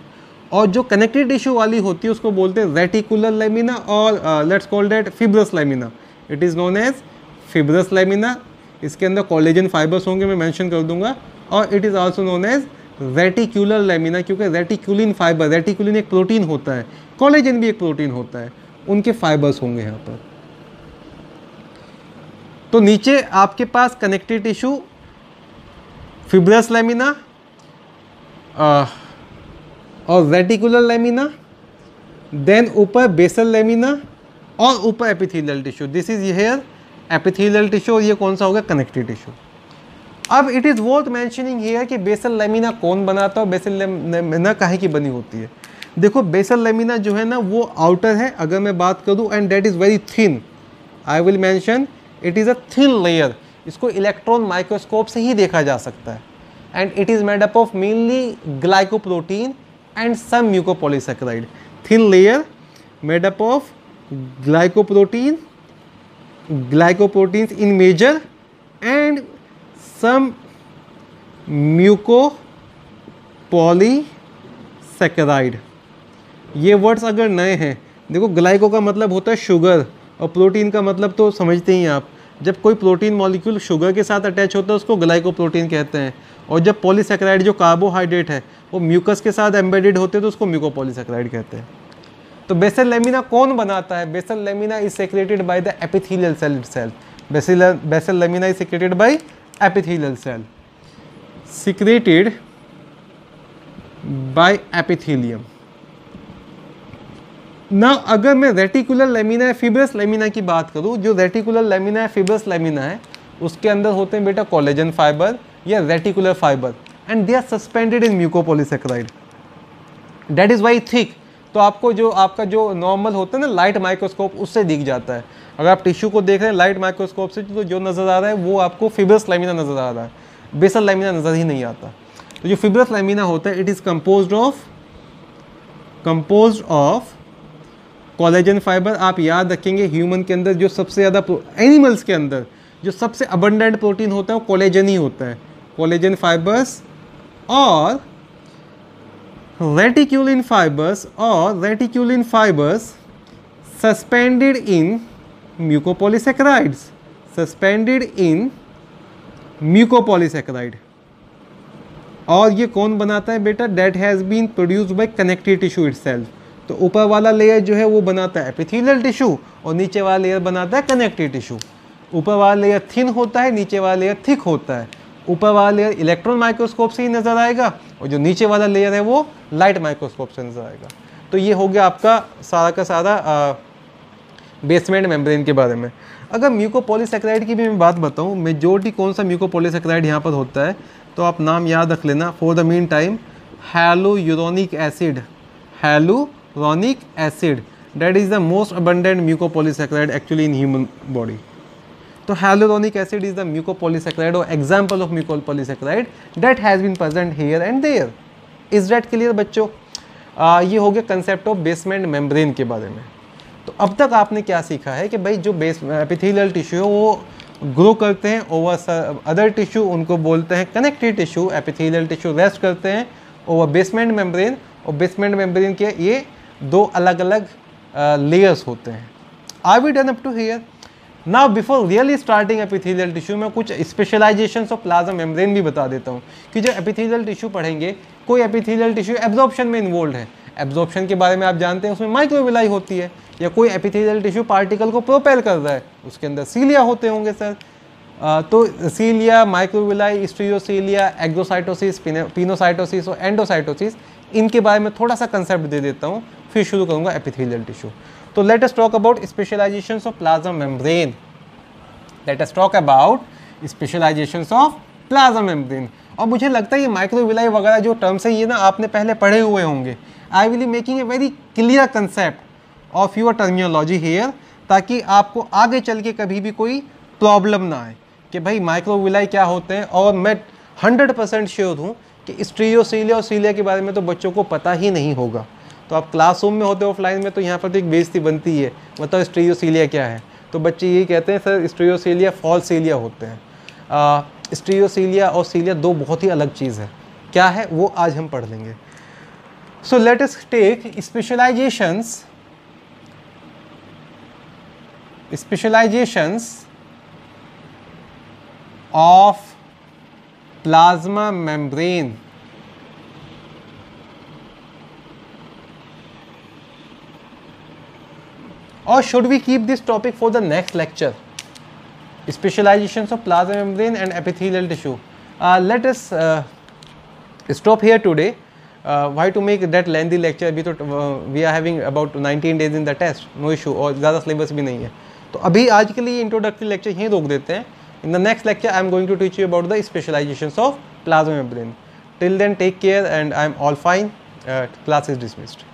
और जो कनेक्टिव टिश्यू वाली होती है उसको बोलते हैं रेटिकुलर लैमिना और let's call that fibrous lamina. It is known as fibrous lamina. इसके अंदर कोलेजन फाइबर्स होंगे, मैं मेंशन कर दूंगा। और it is also known as reticular lamina, क्योंकि रेटिकुलिन फाइबर, रेटिकुलिन एक प्रोटीन होता है, कोलेजन भी एक प्रोटीन होता है, उनके फाइबर्स होंगे यहाँ पर। तो नीचे आपके पास कनेक्टिव टिश्यू फिब्रस लैमिना और रेटिकुलर लैमिना, देन ऊपर बेसल लैमिना और ऊपर epithelial tissue. This is here epithelial tissue और ये कौन सा होगा, कनेक्टिव टिश्यू। अब it is worth mentioning here कि बेसल लैमिना कौन बनाता है और बेसल लैमिना काहे की बनी होती है। देखो बेसल लैमिना जो है ना वो आउटर है अगर मैं बात करूँ, and that is very thin. I will mention it is a thin layer. इसको इलेक्ट्रॉन माइक्रोस्कोप से ही देखा जा सकता है। And it is made up of mainly glycoprotein and some mucopolysaccharide. Thin layer made up of glycoprotein, glycoproteins in major and some mucopolysaccharide। ये words अगर नए हैं, देखो ग्लाइको का मतलब होता है शुगर और प्रोटीन का मतलब तो समझते ही हैं आप। जब कोई प्रोटीन मॉलिक्यूल शुगर के साथ अटैच होता है उसको ग्लाइकोप्रोटीन कहते हैं, और जब पॉलीसैकेराइड जो कार्बोहाइड्रेट है वो म्यूकस के साथ एम्बेडेड होते हैं तो उसको म्यूकोपॉलीसैकेराइड कहते हैं। तो बेसल लैमिना कौन बनाता है, basal lamina is secreted by the epithelial cell itself. Basal lamina is secreted by epithelial cell, secreted by epithelium। ना अगर मैं रेटिकुलर लैमिना या फिब्रस लैमिना की बात करूं, जो रेटिकुलर लैमिना या फिब्रस लैमिना है उसके अंदर होते हैं बेटा कोलेजन फाइबर या reticular fibre, and they are suspended in mucopolysaccharide, that is why thick. तो आपको जो आपका जो नॉर्मल होता है ना लाइट माइक्रोस्कोप उससे दिख जाता है। अगर आप टिश्यू को देख रहे हैं लाइट माइक्रोस्कोप से तो जो नज़र आ रहा है वो आपको फिब्रस लैमिना नज़र आ रहा है, बेसल लैमिना नज़र ही नहीं आता। तो जो फिब्रस लैमिना होता है it is composed of collagen fibre आप याद रखेंगे, ह्यूमन के अंदर जो सबसे ज़्यादा, एनिमल्स के अंदर जो सबसे अबंडेंट प्रोटीन होता है वो कोलेजन ही होता है, कोलेजन फाइबर्स। और reticulin fibres suspended in mucopolysaccharides, suspended in mucopolysaccharide. और ये कौन बनाता है बेटा? That has been produced by connective tissue itself. तो ऊपर वाला लेयर जो है वो बनाता है एपिथेलियल टिश्यू और नीचे वाला लेयर बनाता है कनेक्टिव टिश्यू। ऊपर वाला लेयर थिन होता है, नीचे वाला लेयर थिक होता है। ऊपर वाला लेयर इलेक्ट्रॉन माइक्रोस्कोप से ही नज़र आएगा और जो नीचे वाला लेयर है वो लाइट माइक्रोस्कोप से नज़र आएगा। तो ये हो गया आपका सारा का सारा बेसमेंट मेम्ब्रेन के बारे में। अगर म्यूकोपॉलीसेकेराइड की भी मैं बात बताऊँ, मेजोरिटी कौन सा म्यूकोपॉलीसेकेराइड यहाँ पर होता है, तो आप नाम याद रख लेना for the mean time, hyaluronic acid, hyaluronic acid, that is the most abundant mucopolysaccharide actually in human body. तो hyaluronic acid is the mucopolysaccharide or example of mucopolysaccharide that has been present here and there. Is that clear बच्चों? ये हो गया concept of basement membrane के बारे में। तो अब तक आपने क्या सीखा है कि भाई जो एपिथेलियल टिश्यू है वो ग्रो करते हैं ओवर अदर टिश्यू, उनको बोलते हैं connective tissue. Epithelial tissue rest करते हैं ओवर बेसमेंट मेम्ब्रेन, और बेसमेंट मेम्ब्रेन के ये दो अलग अलग लेयर्स होते हैं। Are we done up to here? Now before really starting epithelial tissue में कुछ स्पेशलाइजेशंस ऑफ प्लाज्मा मेम्ब्रेन भी बता देता हूँ कि जो एपिथेलियल टिश्यू पढ़ेंगे, कोई एपिथेलियल टिश्यू एब्जॉर्प्शन में इन्वॉल्व है, एब्जॉर्प्शन के बारे में आप जानते हैं, उसमें माइक्रोविलाई होती है, या कोई एपिथेलियल टिश्यू पार्टिकल को प्रोपेल कर रहा है, उसके अंदर सीलिया होते होंगे सर। तो सीलिया, माइक्रोविलाई, स्टीरियोसीलिया, एक्सोसाइटोसिस, पिनोसाइटोसिस और एंडोसाइटोसिस, इनके बारे में थोड़ा सा कंसेप्ट दे देता हूँ, फिर शुरू करूँगा एपिथेलियल टिश्यू। तो let us talk about specialisations of plasma membrane. Let us talk about specialisations of plasma membrane. और मुझे लगता है ये माइक्रोविलाई वगैरह जो टर्म्स है ये ना आपने पहले पढ़े हुए होंगे। I will be making a very clear concept of your terminology here, ताकि आपको आगे चल के कभी भी कोई प्रॉब्लम ना आए कि भाई माइक्रोविलाई क्या होते हैं। और मैं 100% श्योर हूँ कि स्टीरियोसीलिया और सीलिया के बारे में तो बच्चों को पता ही नहीं होगा। तो आप क्लासरूम में होते हो ऑफलाइन में, तो यहाँ पर तो एक बेइज्जती बनती है, मतलब स्टीरियोसीलिया क्या है, तो बच्चे यही कहते हैं सर स्टीरियोसीलिया फॉल्स सीलिया होते हैं। स्टीरियोसीलिया और सीलिया दो बहुत ही अलग चीज़ है, क्या है वो आज हम पढ़ लेंगे। So let us take specialisations of plasma membrane। or should we keep this topic for the next lecture? Specializations of plasma membrane and epithelial tissue. Let us stop here today. Why to make that lengthy lecture? अभी तो we are having about 19 days in the test, no issue, और ज़्यादा syllabus भी नहीं है, तो अभी आज के लिए introductory lecture यहीं रोक देते हैं। In the next lecture, I am going to teach you about the specializations of plasma membrane. Till then, take care, and I am all fine. Class is dismissed.